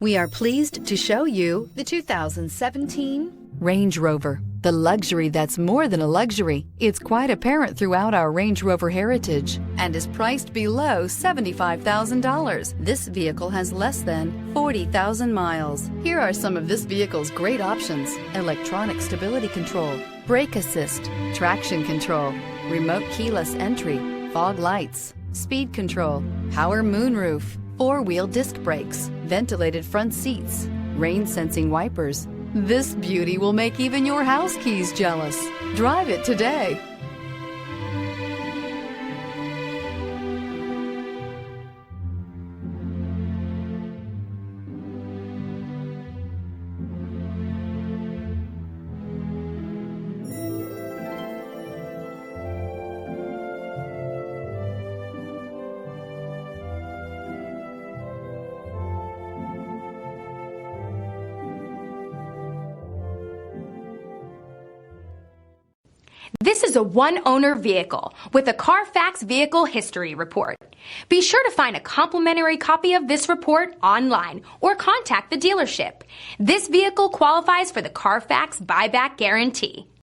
We are pleased to show you the 2017 Range Rover. The luxury that's more than a luxury. It's quite apparent throughout our Range Rover heritage and is priced below $75,000. This vehicle has less than 40,000 miles. Here are some of this vehicle's great options: electronic stability control, brake assist, traction control, remote keyless entry, fog lights, speed control, power moonroof, four-wheel disc brakes, ventilated front seats, rain-sensing wipers. This beauty will make even your house keys jealous. Drive it today. This is a one-owner vehicle with a Carfax Vehicle History Report. Be sure to find a complimentary copy of this report online or contact the dealership. This vehicle qualifies for the Carfax Buyback Guarantee.